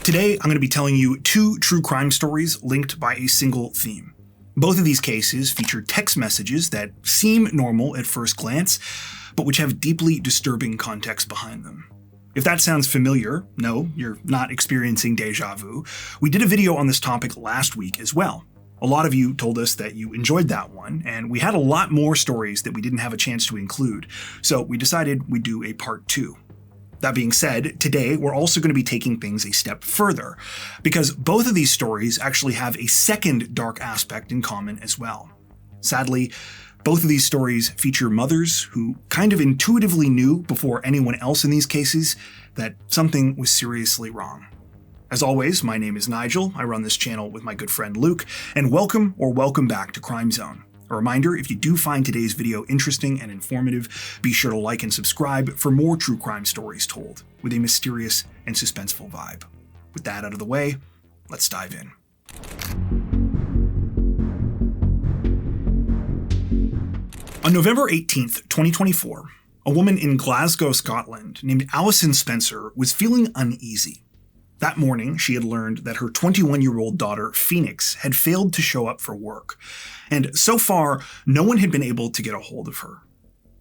Today, I'm going to be telling you two true crime stories linked by a single theme. Both of these cases feature text messages that seem normal at first glance, but which have deeply disturbing context behind them. If that sounds familiar, no, you're not experiencing deja vu. We did a video on this topic last week as well. A lot of you told us that you enjoyed that one, and we had a lot more stories that we didn't have a chance to include, so we decided we'd do a part 2. That being said, today we're also going to be taking things a step further, because both of these stories actually have a second dark aspect in common as well. Sadly, both of these stories feature mothers who kind of intuitively knew before anyone else in these cases that something was seriously wrong. As always, my name is Nigel, I run this channel with my good friend Luke, and welcome back to Crime Zone. A reminder, if you do find today's video interesting and informative, be sure to like and subscribe for more true crime stories told with a mysterious and suspenseful vibe. With that out of the way, let's dive in. On November 18th, 2024, a woman in Glasgow, Scotland, named Alison Spencer was feeling uneasy. That morning, she had learned that her 21-year-old daughter, Phoenix, had failed to show up for work, and so far, no one had been able to get a hold of her.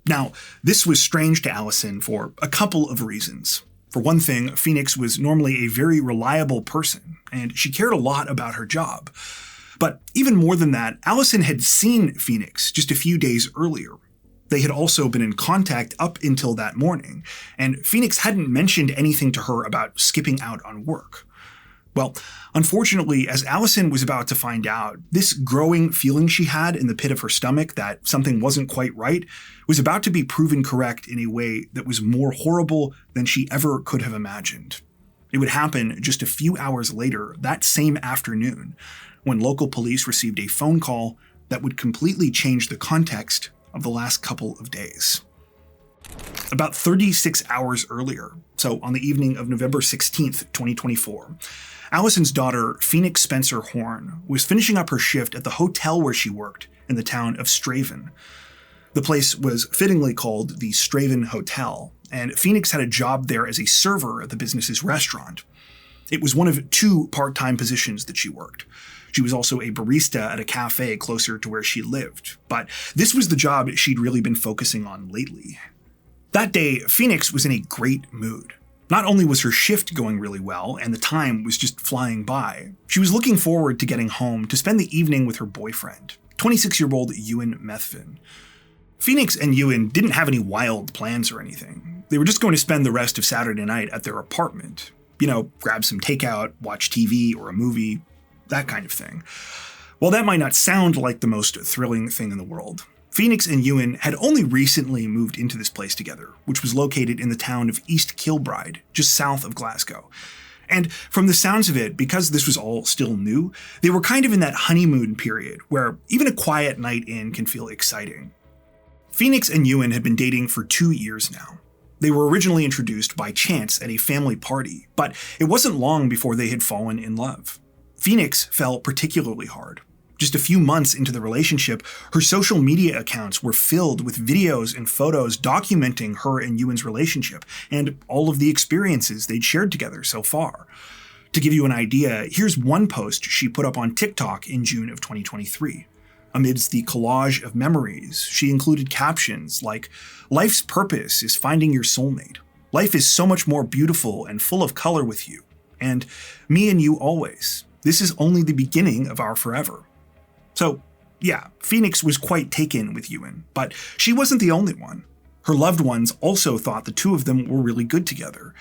Now, this was strange to Alison for a couple of reasons. For one thing, Phoenix was normally a very reliable person, and she cared a lot about her job. But even more than that, Alison had seen Phoenix just a few days earlier. They had also been in contact up until that morning, and Phoenix hadn't mentioned anything to her about skipping out on work. Well, unfortunately, as Alison was about to find out, this growing feeling she had in the pit of her stomach that something wasn't quite right was about to be proven correct in a way that was more horrible than she ever could have imagined. It would happen just a few hours later, that same afternoon, when local police received a phone call that would completely change the context of the last couple of days. About 36 hours earlier, so on the evening of November 16th, 2024, Alison's daughter, Phoenix Spencer Horn, was finishing up her shift at the hotel where she worked in the town of Straven. The place was fittingly called the Straven Hotel, and Phoenix had a job there as a server at the business's restaurant. It was one of 2 part-time positions that she worked. She was also a barista at a cafe closer to where she lived, but this was the job she'd really been focusing on lately. That day, Phoenix was in a great mood. Not only was her shift going really well, and the time was just flying by, she was looking forward to getting home to spend the evening with her boyfriend, 26-year-old Ewan Methven. Phoenix and Ewan didn't have any wild plans or anything. They were just going to spend the rest of Saturday night at their apartment. You know, grab some takeout, watch TV or a movie, that kind of thing. While that might not sound like the most thrilling thing in the world, Phoenix and Ewan had only recently moved into this place together, which was located in the town of East Kilbride, just south of Glasgow. And from the sounds of it, because this was all still new, they were kind of in that honeymoon period where even a quiet night in can feel exciting. Phoenix and Ewan had been dating for 2 years now. They were originally introduced by chance at a family party, but it wasn't long before they had fallen in love. Phoenix fell particularly hard. Just a few months into the relationship, her social media accounts were filled with videos and photos documenting her and Ewan's relationship and all of the experiences they'd shared together so far. To give you an idea, here's one post she put up on TikTok in June of 2023. Amidst the collage of memories, she included captions like, "Life's purpose is finding your soulmate. Life is so much more beautiful and full of color with you. And me and you always. This is only the beginning of our forever." So, yeah, Phoenix was quite taken with Ewan, but she wasn't the only one. Her loved ones also thought the two of them were really good together.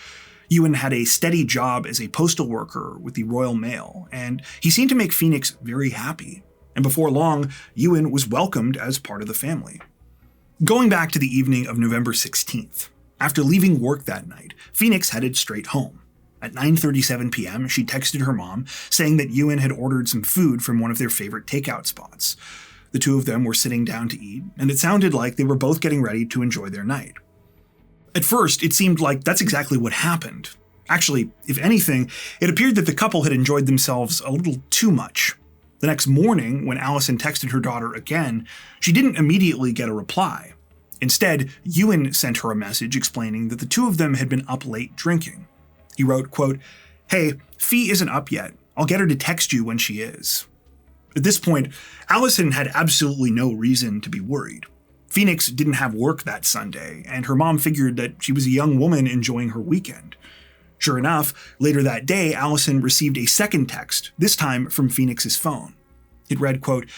Ewan had a steady job as a postal worker with the Royal Mail, and he seemed to make Phoenix very happy. And before long, Ewan was welcomed as part of the family. Going back to the evening of November 16th, after leaving work that night, Phoenix headed straight home. At 9:37 p.m., she texted her mom, saying that Ewan had ordered some food from one of their favorite takeout spots. The two of them were sitting down to eat, and it sounded like they were both getting ready to enjoy their night. At first, it seemed like that's exactly what happened. Actually, if anything, it appeared that the couple had enjoyed themselves a little too much. The next morning, when Alison texted her daughter again, she didn't immediately get a reply. Instead, Ewan sent her a message explaining that the two of them had been up late drinking. He wrote, quote, "Hey, Fee isn't up yet. I'll get her to text you when she is." At this point, Allison had absolutely no reason to be worried. Phoenix didn't have work that Sunday, and her mom figured that she was a young woman enjoying her weekend. Sure enough, later that day, Allison received a second text, this time from Phoenix's phone. It read, quote,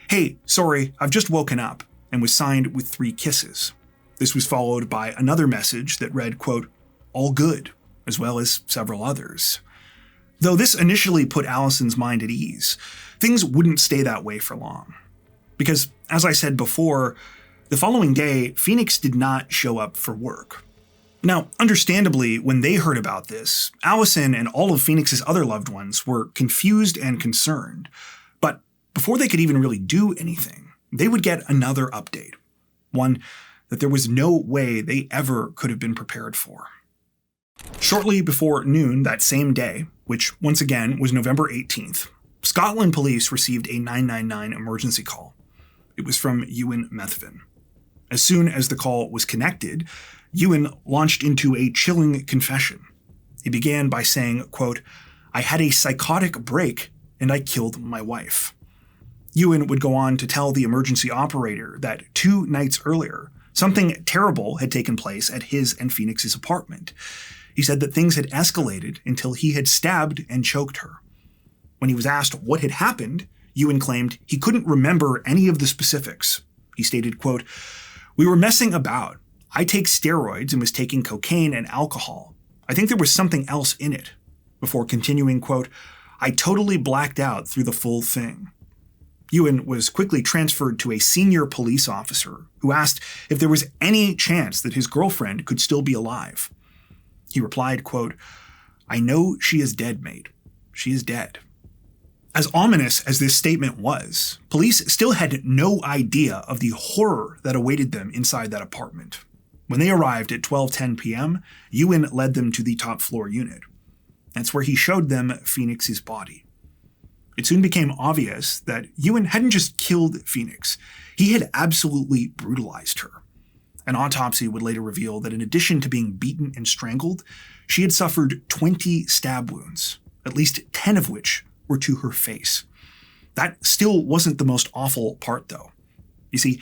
"Hey, sorry, I've just woken up," and was signed with 3 kisses. This was followed by another message that read, quote, "All good," as well as several others. Though this initially put Allison's mind at ease, things wouldn't stay that way for long. Because, as I said before, the following day, Phoenix did not show up for work. Now, understandably, when they heard about this, Allison and all of Phoenix's other loved ones were confused and concerned. But before they could even really do anything, they would get another update. One that there was no way they ever could have been prepared for. Shortly before noon that same day, which once again was November 18th, Scotland police received a 999 emergency call. It was from Ewan Methven. As soon as the call was connected, Ewan launched into a chilling confession. He began by saying, quote, "I had a psychotic break and I killed my wife." Ewan would go on to tell the emergency operator that 2 nights earlier, something terrible had taken place at his and Phoenix's apartment. He said that things had escalated until he had stabbed and choked her. When he was asked what had happened, Ewan claimed he couldn't remember any of the specifics. He stated, quote, "We were messing about. I take steroids and was taking cocaine and alcohol. I think there was something else in it." Before continuing, quote, "I totally blacked out through the full thing." Ewan was quickly transferred to a senior police officer who asked if there was any chance that his girlfriend could still be alive. He replied, quote, "I know she is dead, mate. She is dead." As ominous as this statement was, police still had no idea of the horror that awaited them inside that apartment. When they arrived at 12:10 p.m., Ewan led them to the top floor unit. That's where he showed them Phoenix's body. It soon became obvious that Ewan hadn't just killed Phoenix, he had absolutely brutalized her. An autopsy would later reveal that in addition to being beaten and strangled, she had suffered 20 stab wounds, at least 10 of which were to her face. That still wasn't the most awful part, though. You see,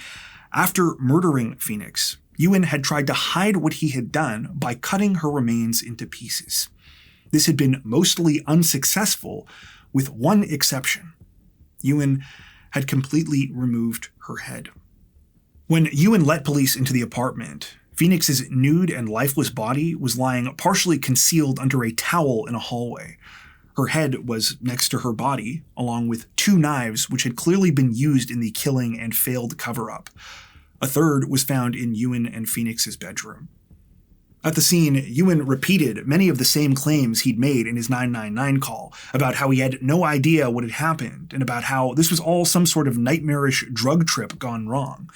after murdering Phoenix, Ewan had tried to hide what he had done by cutting her remains into pieces. This had been mostly unsuccessful, with one exception. Ewan had completely removed her head. When Ewan let police into the apartment, Phoenix's nude and lifeless body was lying partially concealed under a towel in a hallway. Her head was next to her body, along with 2 knives which had clearly been used in the killing and failed cover-up. A third was found in Ewan and Phoenix's bedroom. At the scene, Ewan repeated many of the same claims he'd made in his 999 call about how he had no idea what had happened and about how this was all some sort of nightmarish drug trip gone wrong.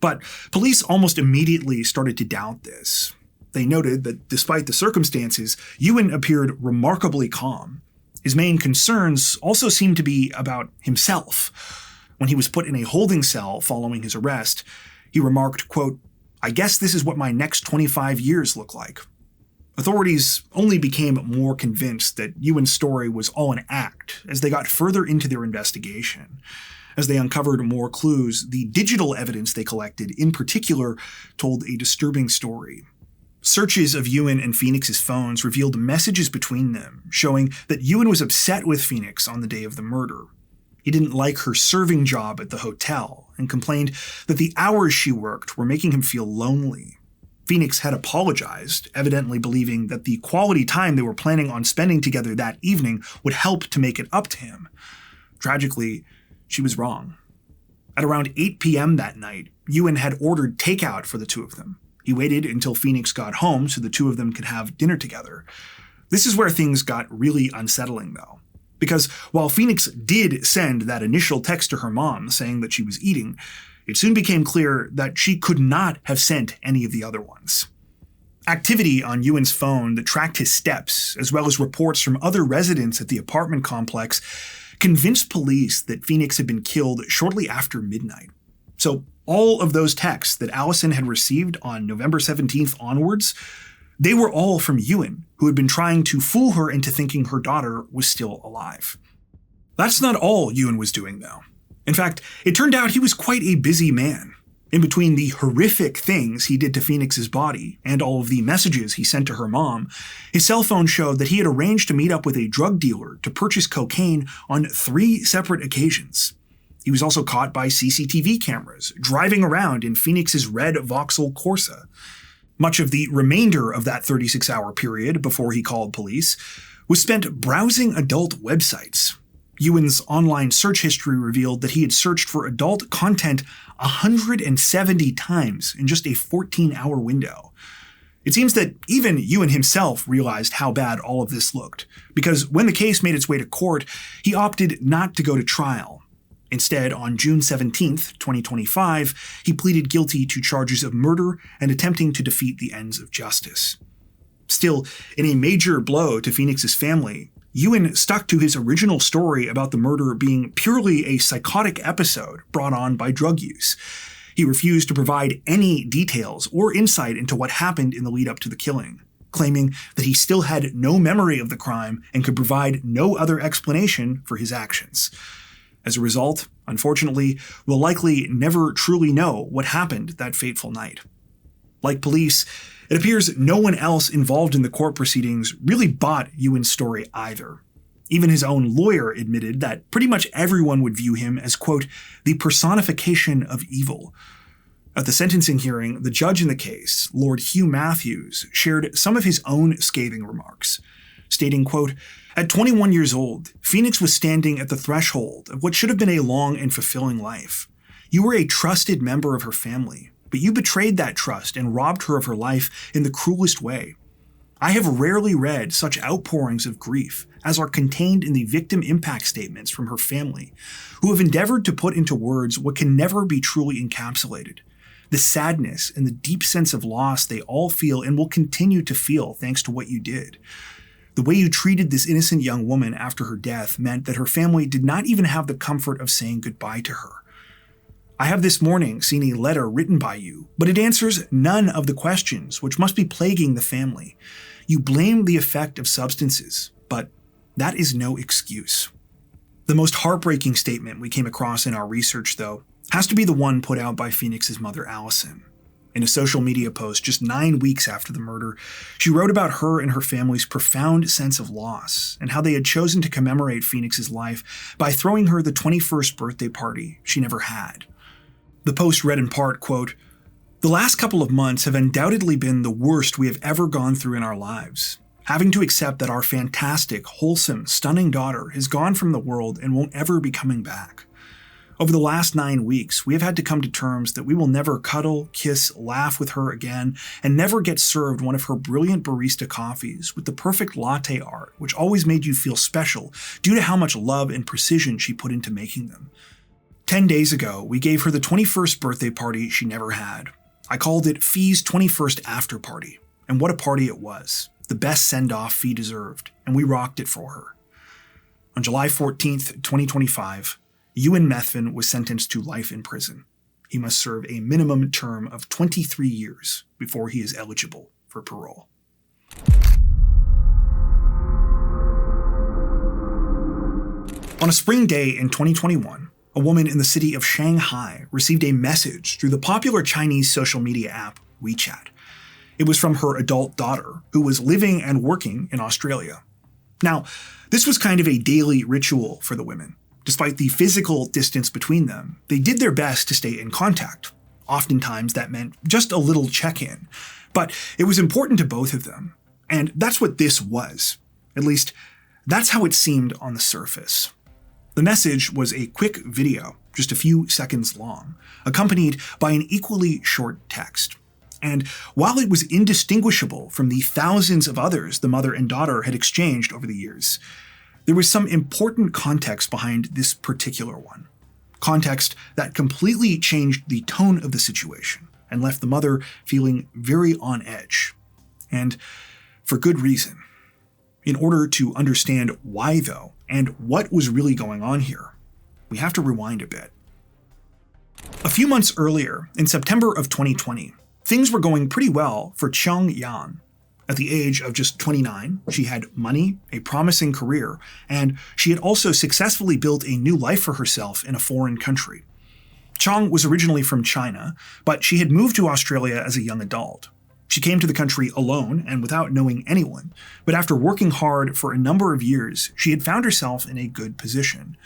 But police almost immediately started to doubt this. They noted that despite the circumstances, Ewan appeared remarkably calm. His main concerns also seemed to be about himself. When he was put in a holding cell following his arrest, he remarked, quote, "I guess this is what my next 25 years look like." Authorities only became more convinced that Ewan's story was all an act as they got further into their investigation. As they uncovered more clues, the digital evidence they collected, in particular, told a disturbing story. Searches of Ewan and Phoenix's phones revealed messages between them, showing that Ewan was upset with Phoenix on the day of the murder. He didn't like her serving job at the hotel and complained that the hours she worked were making him feel lonely. Phoenix had apologized, evidently believing that the quality time they were planning on spending together that evening would help to make it up to him. Tragically, she was wrong. At around 8 p.m. that night, Ewan had ordered takeout for the 2 of them. He waited until Phoenix got home so the 2 of them could have dinner together. This is where things got really unsettling, though. Because while Phoenix did send that initial text to her mom saying that she was eating, it soon became clear that she could not have sent any of the other ones. Activity on Ewan's phone that tracked his steps, as well as reports from other residents at the apartment complex, convinced police that Phoenix had been killed shortly after midnight. So all of those texts that Allison had received on November 17th onwards They were all from Ewan, who had been trying to fool her into thinking her daughter was still alive. That's not all Ewan was doing, though. In fact, it turned out he was quite a busy man. In between the horrific things he did to Phoenix's body and all of the messages he sent to her mom, his cell phone showed that he had arranged to meet up with a drug dealer to purchase cocaine on 3 separate occasions. He was also caught by CCTV cameras, driving around in Phoenix's red Vauxhall Corsa. Much of the remainder of that 36-hour period before he called police was spent browsing adult websites. Ewan's online search history revealed that he had searched for adult content 170 times in just a 14-hour window. It seems that even Ewan himself realized how bad all of this looked, because when the case made its way to court, he opted not to go to trial. Instead, on June 17, 2025, he pleaded guilty to charges of murder and attempting to defeat the ends of justice. Still, in a major blow to Phoenix's family, Ewan stuck to his original story about the murder being purely a psychotic episode brought on by drug use. He refused to provide any details or insight into what happened in the lead-up to the killing, claiming that he still had no memory of the crime and could provide no other explanation for his actions. As a result, unfortunately, we'll likely never truly know what happened that fateful night. Like police, it appears no one else involved in the court proceedings really bought Ewan's story either. Even his own lawyer admitted that pretty much everyone would view him as, quote, the personification of evil. At the sentencing hearing, the judge in the case, Lord Hugh Matthews, shared some of his own scathing remarks, stating, quote, at 21 years old, Phoenix was standing at the threshold of what should have been a long and fulfilling life. You were a trusted member of her family, but you betrayed that trust and robbed her of her life in the cruelest way. I have rarely read such outpourings of grief as are contained in the victim impact statements from her family, who have endeavored to put into words what can never be truly encapsulated. The sadness and the deep sense of loss they all feel and will continue to feel thanks to what you did. The way you treated this innocent young woman after her death meant that her family did not even have the comfort of saying goodbye to her. I have this morning seen a letter written by you, but it answers none of the questions which must be plaguing the family. You blame the effect of substances, but that is no excuse. The most heartbreaking statement we came across in our research, though, has to be the one put out by Phoenix's mother, Allison. In a social media post just 9 weeks after the murder, she wrote about her and her family's profound sense of loss and how they had chosen to commemorate Phoenix's life by throwing her the 21st birthday party she never had. The post read in part, quote, the last couple of months have undoubtedly been the worst we have ever gone through in our lives. Having to accept that our fantastic, wholesome, stunning daughter has gone from the world and won't ever be coming back. Over the last 9 weeks, we have had to come to terms that we will never cuddle, kiss, laugh with her again, and never get served one of her brilliant barista coffees with the perfect latte art, which always made you feel special due to how much love and precision she put into making them. 10 days ago, we gave her the 21st birthday party she never had. I called it Fee's 21st after party, and what a party it was. The best send-off Fee deserved, and we rocked it for her. On July 14th, 2025, Ewan Methven was sentenced to life in prison. He must serve a minimum term of 23 years before he is eligible for parole. On a spring day in 2021, a woman in the city of Shanghai received a message through the popular Chinese social media app WeChat. It was from her adult daughter, who was living and working in Australia. Now, this was kind of a daily ritual for the women. Despite the physical distance between them, they did their best to stay in contact. Oftentimes that meant just a little check-in, but it was important to both of them. And that's what this was. At least, that's how it seemed on the surface. The message was a quick video, just a few seconds long, accompanied by an equally short text. And while it was indistinguishable from the thousands of others the mother and daughter had exchanged over the years, there was some important context behind this particular one. Context that completely changed the tone of the situation and left the mother feeling very on edge. And for good reason. In order to understand why, though, and what was really going on here, we have to rewind a bit. A few months earlier, in September of 2020, things were going pretty well for Qiong Yan. At the age of just 29, she had money, a promising career, and she had also successfully built a new life for herself in a foreign country. Qiong was originally from China, but she had moved to Australia as a young adult. She came to the country alone and without knowing anyone, but after working hard for a number of years, she had found herself in a good position.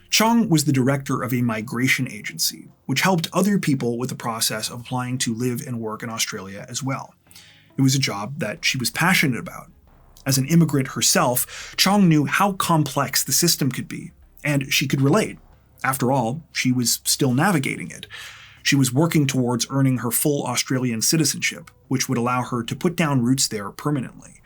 Qiong was the director of a migration agency, which helped other people with the process of applying to live and work in Australia as well. It was a job that she was passionate about. As an immigrant herself, Qiong knew how complex the system could be, and she could relate. After all, she was still navigating it. She was working towards earning her full Australian citizenship, which would allow her to put down roots there permanently.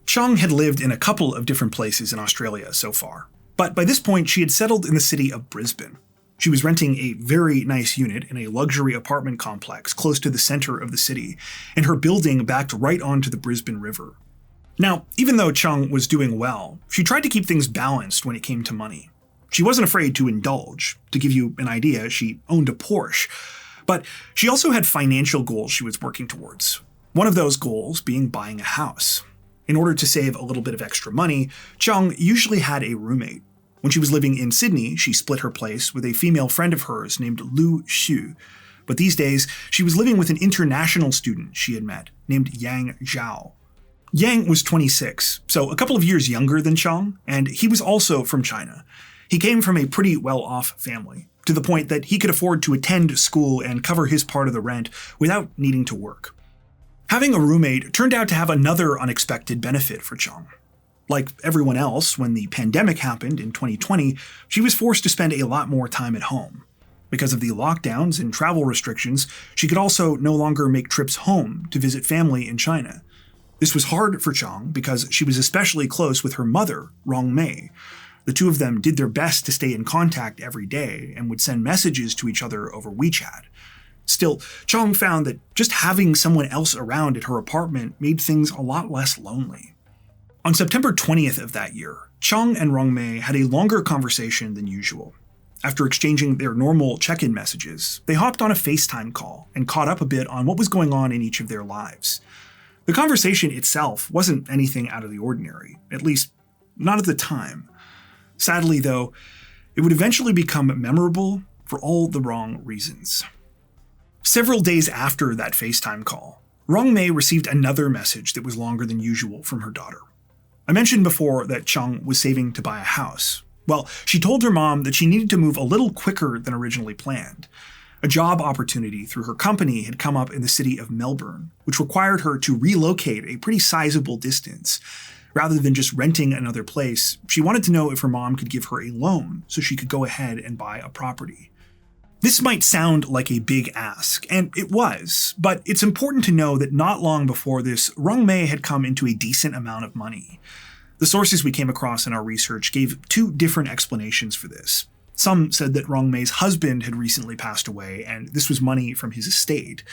Qiong had lived in a couple of different places in Australia so far, but by this point she had settled in the city of Brisbane. She was renting a very nice unit in a luxury apartment complex close to the center of the city, and her building backed right onto the Brisbane River. Now, even though Qiong was doing well, she tried to keep things balanced when it came to money. She wasn't afraid to indulge. To give you an idea, she owned a Porsche. But she also had financial goals she was working towards. One of those goals being buying a house. In order to save a little bit of extra money, Qiong usually had a roommate. When she was living in Sydney, she split her place with a female friend of hers named Lu Xu. But these days, she was living with an international student she had met, named Yang Zhao. Yang was 26, so a couple of years younger than Qiong, and he was also from China. He came from a pretty well-off family, to the point that he could afford to attend school and cover his part of the rent without needing to work. Having a roommate turned out to have another unexpected benefit for Qiong. Like everyone else, when the pandemic happened in 2020, she was forced to spend a lot more time at home. Because of the lockdowns and travel restrictions, she could also no longer make trips home to visit family in China. This was hard for Qiong because she was especially close with her mother, Rong Mei. The two of them did their best to stay in contact every day and would send messages to each other over WeChat. Still, Qiong found that just having someone else around at her apartment made things a lot less lonely. On September 20th of that year, Qiong and Rong Mei had a longer conversation than usual. After exchanging their normal check-in messages, they hopped on a FaceTime call and caught up a bit on what was going on in each of their lives. The conversation itself wasn't anything out of the ordinary, at least not at the time. Sadly, though, it would eventually become memorable for all the wrong reasons. Several days after that FaceTime call, Rong Mei received another message that was longer than usual from her daughter. I mentioned before that Qiong was saving to buy a house. Well, she told her mom that she needed to move a little quicker than originally planned. A job opportunity through her company had come up in the city of Melbourne, which required her to relocate a pretty sizable distance. Rather than just renting another place, she wanted to know if her mom could give her a loan so she could go ahead and buy a property. This might sound like a big ask, and it was, but it's important to know that not long before this, Rong Mei had come into a decent amount of money. The sources we came across in our research gave two different explanations for this. Some said that Rong Mei's husband had recently passed away, and this was money from his estate,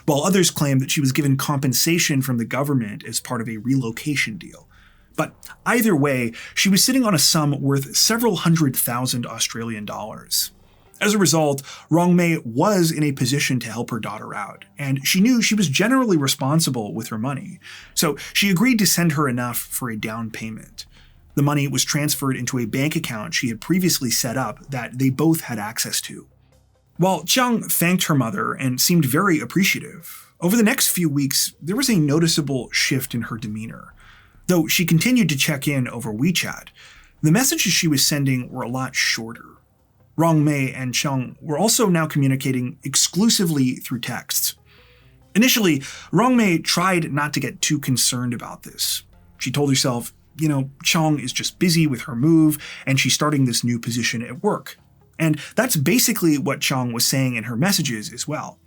while others claimed that she was given compensation from the government as part of a relocation deal. But either way, she was sitting on a sum worth several $100,000 Australian dollars. As a result, Rong Mei was in a position to help her daughter out, and she knew she was generally responsible with her money, so she agreed to send her enough for a down payment. The money was transferred into a bank account she had previously set up that they both had access to. While Qiong thanked her mother and seemed very appreciative, over the next few weeks there was a noticeable shift in her demeanor. Though she continued to check in over WeChat, the messages she was sending were a lot shorter. Rong Mei and Qiong were also now communicating exclusively through texts. Initially, Rong Mei tried not to get too concerned about this. She told herself, Qiong is just busy with her move, and she's starting this new position at work. And that's basically what Qiong was saying in her messages as well.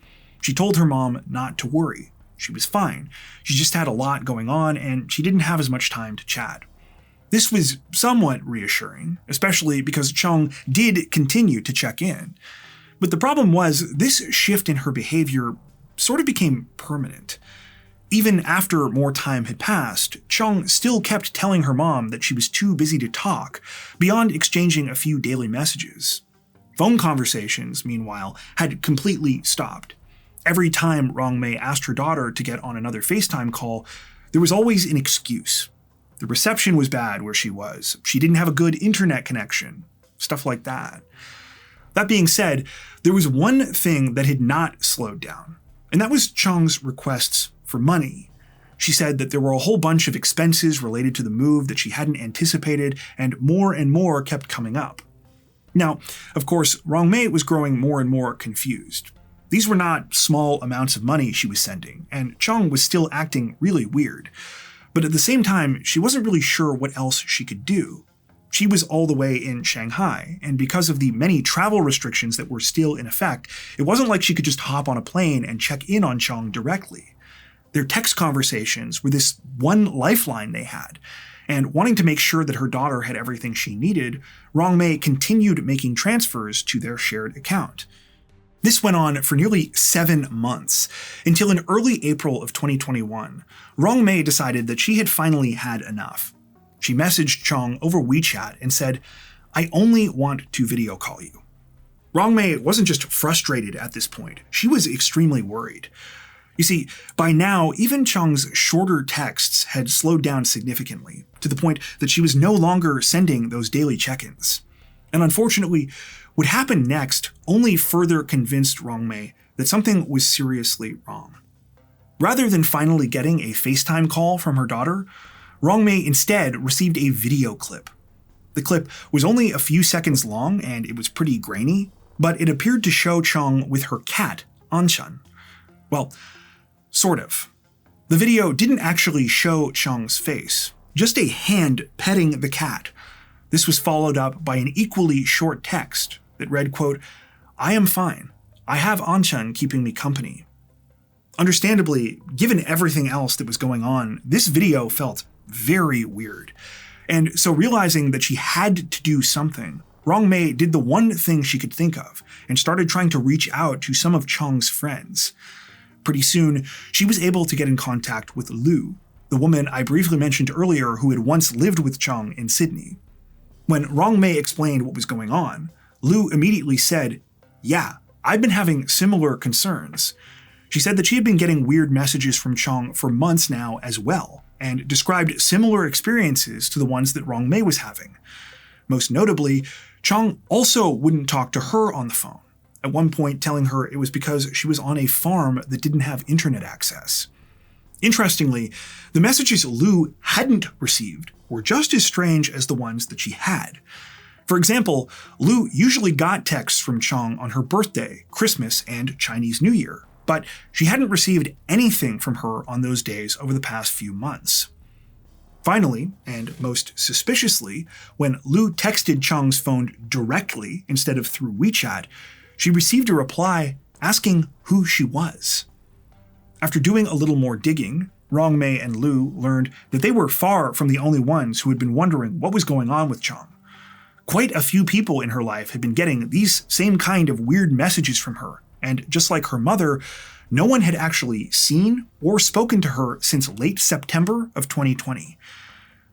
She told her mom not to worry. She was fine. She just had a lot going on, and she didn't have as much time to chat. This was somewhat reassuring, especially because Qiong did continue to check in. But the problem was, this shift in her behavior sort of became permanent. Even after more time had passed, Qiong still kept telling her mom that she was too busy to talk, beyond exchanging a few daily messages. Phone conversations, meanwhile, had completely stopped. Every time Rong Mei asked her daughter to get on another FaceTime call, there was always an excuse. The reception was bad where she was. She didn't have a good internet connection. Stuff like that. That being said, there was one thing that had not slowed down, and that was Qiong's requests for money. She said that there were a whole bunch of expenses related to the move that she hadn't anticipated, and more kept coming up. Now, of course, Rong Mei was growing more and more confused. These were not small amounts of money she was sending, and Qiong was still acting really weird. But at the same time, she wasn't really sure what else she could do. She was all the way in Shanghai, and because of the many travel restrictions that were still in effect, it wasn't like she could just hop on a plane and check in on Qiong directly. Their text conversations were this one lifeline they had, and wanting to make sure that her daughter had everything she needed, Rong Mei continued making transfers to their shared account. This went on for nearly 7 months, until in early April of 2021, Rong Mei decided that she had finally had enough. She messaged Qiong over WeChat and said, "I only want to video call you." Rong Mei wasn't just frustrated at this point, she was extremely worried. You see, by now, even Qiong's shorter texts had slowed down significantly, to the point that she was no longer sending those daily check-ins. And unfortunately, what happened next only further convinced Rong Mei that something was seriously wrong. Rather than finally getting a FaceTime call from her daughter, Rong Mei instead received a video clip. The clip was only a few seconds long and it was pretty grainy, but it appeared to show Qiong with her cat, Anshan. Well, sort of. The video didn't actually show Qiong's face, just a hand petting the cat. This was followed up by an equally short text that read, quote, "I am fine. I have Anshan keeping me company." Understandably, given everything else that was going on, this video felt very weird. And so realizing that she had to do something, Rong Mei did the one thing she could think of and started trying to reach out to some of Qiong's friends. Pretty soon, she was able to get in contact with Lu, the woman I briefly mentioned earlier who had once lived with Qiong in Sydney. When Rong Mei explained what was going on, Lu immediately said, "Yeah, I've been having similar concerns." She said that she had been getting weird messages from Qiong for months now as well, and described similar experiences to the ones that Rong Mei was having. Most notably, Qiong also wouldn't talk to her on the phone, at one point telling her it was because she was on a farm that didn't have internet access. Interestingly, the messages Lu hadn't received were just as strange as the ones that she had. For example, Lu usually got texts from Qiong on her birthday, Christmas, and Chinese New Year, but she hadn't received anything from her on those days over the past few months. Finally, and most suspiciously, when Lu texted Qiong's phone directly instead of through WeChat, she received a reply asking who she was. After doing a little more digging, Rong Mei and Lu learned that they were far from the only ones who had been wondering what was going on with Qiong. Quite a few people in her life had been getting these same kind of weird messages from her, and just like her mother, no one had actually seen or spoken to her since late September of 2020.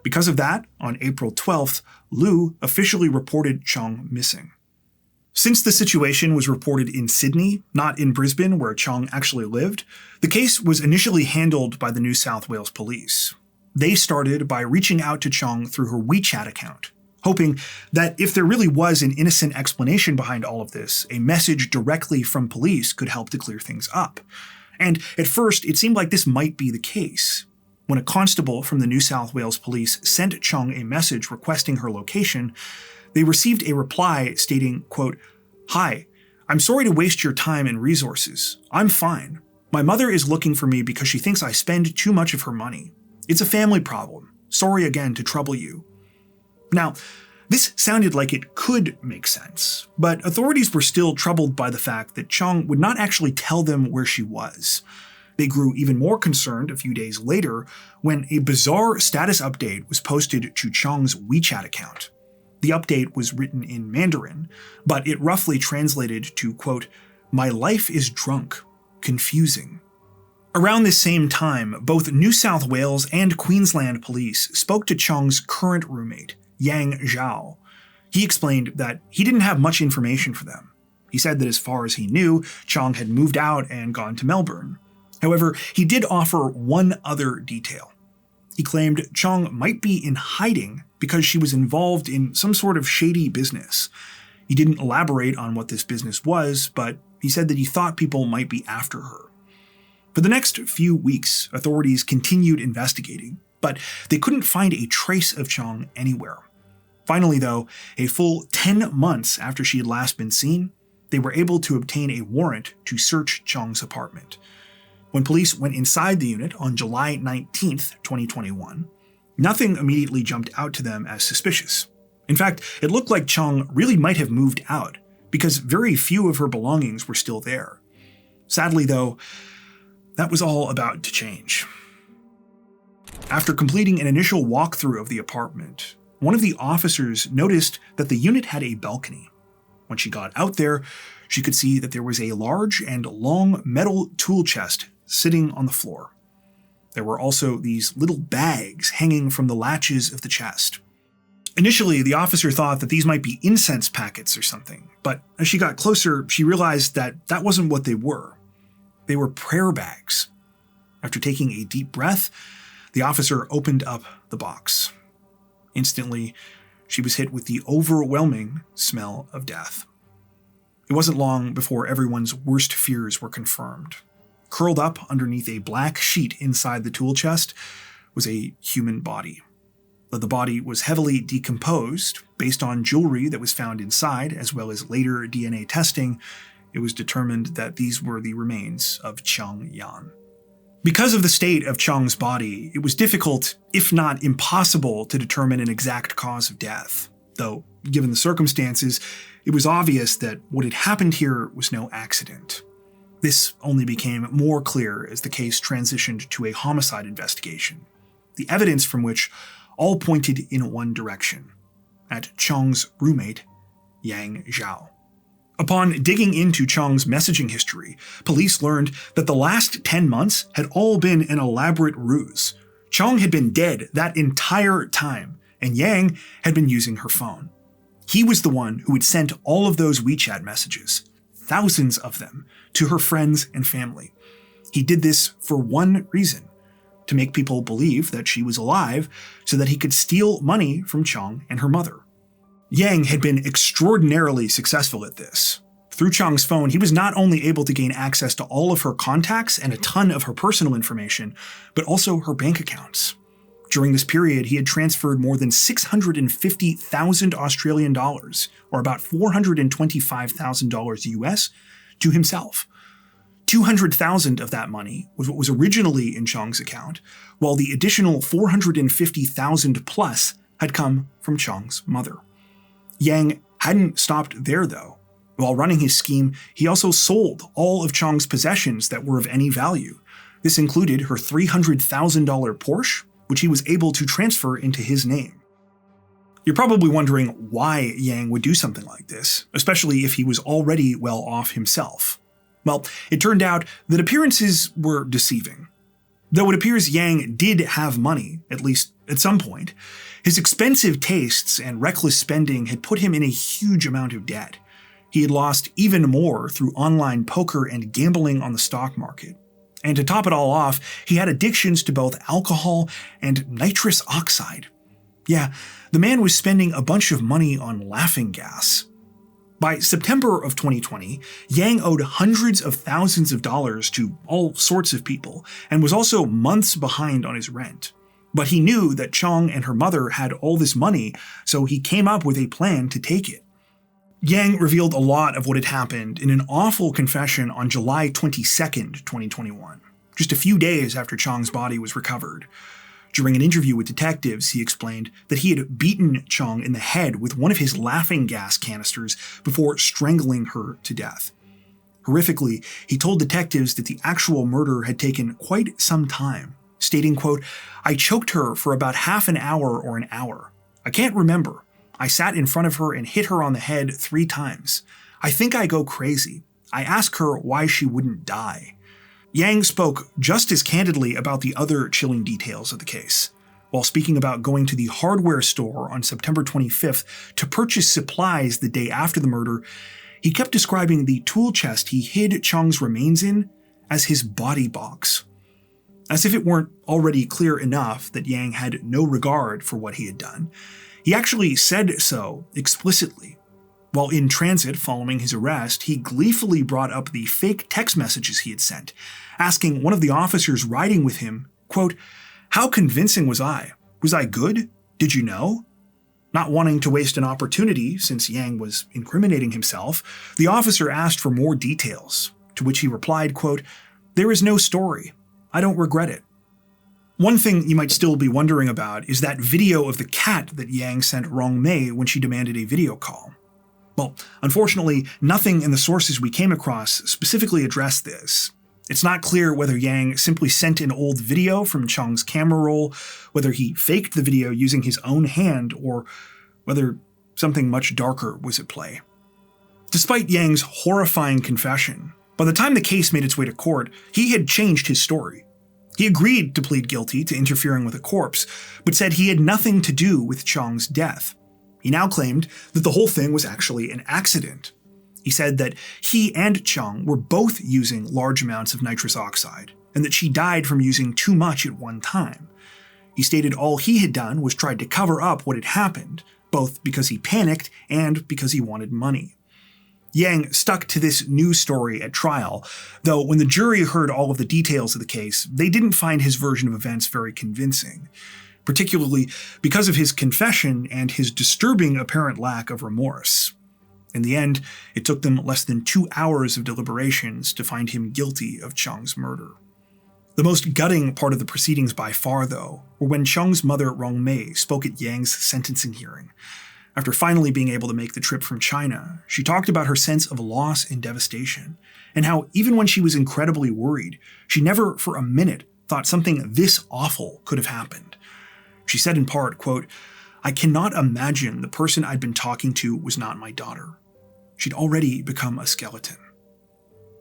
Because of that, on April 12th, Lu officially reported Qiong missing. Since the situation was reported in Sydney, not in Brisbane where Qiong actually lived, the case was initially handled by the New South Wales Police. They started by reaching out to Qiong through her WeChat account, hoping that if there really was an innocent explanation behind all of this, a message directly from police could help to clear things up. And at first, it seemed like this might be the case. When a constable from the New South Wales Police sent Qiong a message requesting her location, they received a reply stating, quote, "Hi, I'm sorry to waste your time and resources. I'm fine. My mother is looking for me because she thinks I spend too much of her money. It's a family problem. Sorry again to trouble you." Now, this sounded like it could make sense, but authorities were still troubled by the fact that Qiong would not actually tell them where she was. They grew even more concerned a few days later when a bizarre status update was posted to Qiong's WeChat account. The update was written in Mandarin, but it roughly translated to, quote, "My life is drunk, confusing." Around this same time, both New South Wales and Queensland police spoke to Qiong's current roommate, Yang Zhao. He explained that he didn't have much information for them. He said that as far as he knew, Qiong had moved out and gone to Melbourne. However, he did offer one other detail. He claimed Qiong might be in hiding because she was involved in some sort of shady business. He didn't elaborate on what this business was, but he said that he thought people might be after her. For the next few weeks, authorities continued investigating, but they couldn't find a trace of Qiong anywhere. Finally, though, a full 10 months after she had last been seen, they were able to obtain a warrant to search Qiong's apartment. When police went inside the unit on July 19, 2021, nothing immediately jumped out to them as suspicious. In fact, it looked like Qiong really might have moved out, because very few of her belongings were still there. Sadly, though, that was all about to change. After completing an initial walkthrough of the apartment, one of the officers noticed that the unit had a balcony. When she got out there, she could see that there was a large and long metal tool chest sitting on the floor. There were also these little bags hanging from the latches of the chest. Initially, the officer thought that these might be incense packets or something, but as she got closer, she realized that that wasn't what they were. They were prayer bags. After taking a deep breath, the officer opened up the box. Instantly, she was hit with the overwhelming smell of death. It wasn't long before everyone's worst fears were confirmed. Curled up underneath a black sheet inside the tool chest was a human body. Though the body was heavily decomposed, based on jewelry that was found inside, as well as later DNA testing, it was determined that these were the remains of Qiong Yan. Because of the state of Qiong's body, it was difficult, if not impossible, to determine an exact cause of death. Though, given the circumstances, it was obvious that what had happened here was no accident. This only became more clear as the case transitioned to a homicide investigation, the evidence from which all pointed in one direction, at Qiong's roommate, Yang Zhao. Upon digging into Qiong's messaging history, police learned that the last 10 months had all been an elaborate ruse. Qiong had been dead that entire time, and Yang had been using her phone. He was the one who had sent all of those WeChat messages, thousands of them, to her friends and family. He did this for one reason, to make people believe that she was alive so that he could steal money from Qiong and her mother. Yang had been extraordinarily successful at this. Through Qiong's phone, he was not only able to gain access to all of her contacts and a ton of her personal information, but also her bank accounts. During this period, he had transferred more than 650,000 Australian dollars, or about $425,000 US, to himself. 200,000 of that money was what was originally in Qiong's account, while the additional 450,000 plus had come from Qiong's mother. Yang hadn't stopped there, though. While running his scheme, he also sold all of Qiong's possessions that were of any value. This included her $300,000 Porsche, which he was able to transfer into his name. You're probably wondering why Yang would do something like this, especially if he was already well off himself. Well, it turned out that appearances were deceiving. Though it appears Yang did have money, at least at some point, his expensive tastes and reckless spending had put him in a huge amount of debt. He had lost even more through online poker and gambling on the stock market. And to top it all off, he had addictions to both alcohol and nitrous oxide. Yeah, the man was spending a bunch of money on laughing gas. By September of 2020, Yang owed hundreds of thousands of dollars to all sorts of people, and was also months behind on his rent. But he knew that Qiong and her mother had all this money, so he came up with a plan to take it. Yang revealed a lot of what had happened in an awful confession on July 22nd, 2021, just a few days after Qiong's body was recovered. During an interview with detectives, he explained that he had beaten Qiong in the head with one of his laughing gas canisters before strangling her to death. Horrifically, he told detectives that the actual murder had taken quite some time, stating, quote, "I choked her for about half an hour or an hour. I can't remember. I sat in front of her and hit her on the head 3 times. I think I go crazy. I ask her why she wouldn't die." Yang spoke just as candidly about the other chilling details of the case. While speaking about going to the hardware store on September 25th to purchase supplies the day after the murder, he kept describing the tool chest he hid Qiong's remains in as his body box. As if it weren't already clear enough that Yang had no regard for what he had done, he actually said so explicitly. While in transit following his arrest, he gleefully brought up the fake text messages he had sent, asking one of the officers riding with him, quote, "How convincing was I? Was I good? Did you know?" Not wanting to waste an opportunity, since Yang was incriminating himself, the officer asked for more details, to which he replied, quote, "There is no story. I don't regret it." One thing you might still be wondering about is that video of the cat that Yang sent Rong Mei when she demanded a video call. Well, unfortunately, nothing in the sources we came across specifically addressed this. It's not clear whether Yang simply sent an old video from Qiong's camera roll, whether he faked the video using his own hand, or whether something much darker was at play. Despite Yang's horrifying confession, by the time the case made its way to court, he had changed his story. He agreed to plead guilty to interfering with a corpse, but said he had nothing to do with Qiong's death. He now claimed that the whole thing was actually an accident. He said that he and Qiong were both using large amounts of nitrous oxide, and that she died from using too much at one time. He stated all he had done was tried to cover up what had happened, both because he panicked and because he wanted money. Yang stuck to this news story at trial, though when the jury heard all of the details of the case, they didn't find his version of events very convincing, particularly because of his confession and his disturbing apparent lack of remorse. In the end, it took them less than 2 hours of deliberations to find him guilty of Qiong's murder. The most gutting part of the proceedings by far, though, were when Qiong's mother Rong Mei spoke at Yang's sentencing hearing. After finally being able to make the trip from China, she talked about her sense of loss and devastation, and how even when she was incredibly worried, she never for a minute thought something this awful could have happened. She said in part, quote, "I cannot imagine the person I'd been talking to was not my daughter. She'd already become a skeleton."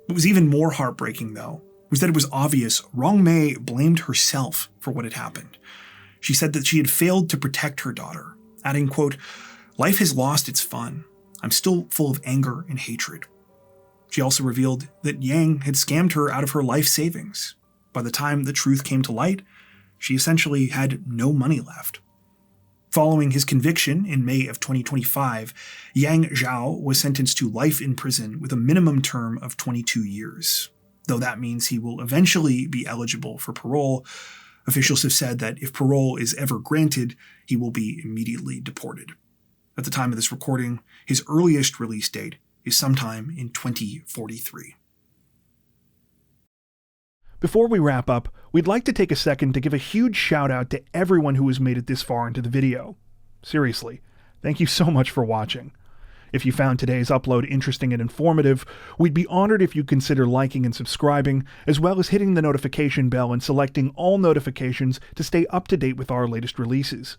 What was even more heartbreaking, though, was that it was obvious Rong Mei blamed herself for what had happened. She said that she had failed to protect her daughter, adding, quote, "Life has lost its fun. I'm still full of anger and hatred." She also revealed that Yang had scammed her out of her life savings. By the time the truth came to light, she essentially had no money left. Following his conviction in May of 2025, Yang Zhao was sentenced to life in prison with a minimum term of 22 years. Though that means he will eventually be eligible for parole, officials have said that if parole is ever granted, he will be immediately deported. At the time of this recording, his earliest release date is sometime in 2043. Before we wrap up, we'd like to take a second to give a huge shout out to everyone who has made it this far into the video. Seriously, thank you so much for watching. If you found today's upload interesting and informative, we'd be honored if you consider liking and subscribing, as well as hitting the notification bell and selecting all notifications to stay up to date with our latest releases.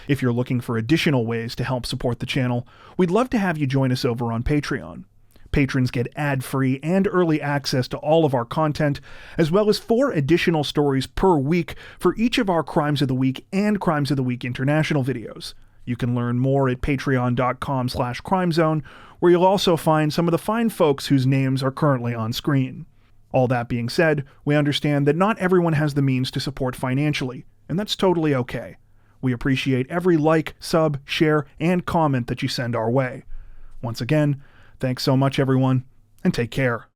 If you're looking for additional ways to help support the channel, we'd love to have you join us over on Patreon. Patrons get ad-free and early access to all of our content, as well as 4 additional stories per week for each of our Crimes of the Week and Crimes of the Week International videos. You can learn more at patreon.com/crimezone, where you'll also find some of the fine folks whose names are currently on screen. All that being said, we understand that not everyone has the means to support financially, and that's totally okay. We appreciate every like, sub, share, and comment that you send our way. Once again, thanks so much everyone, and take care.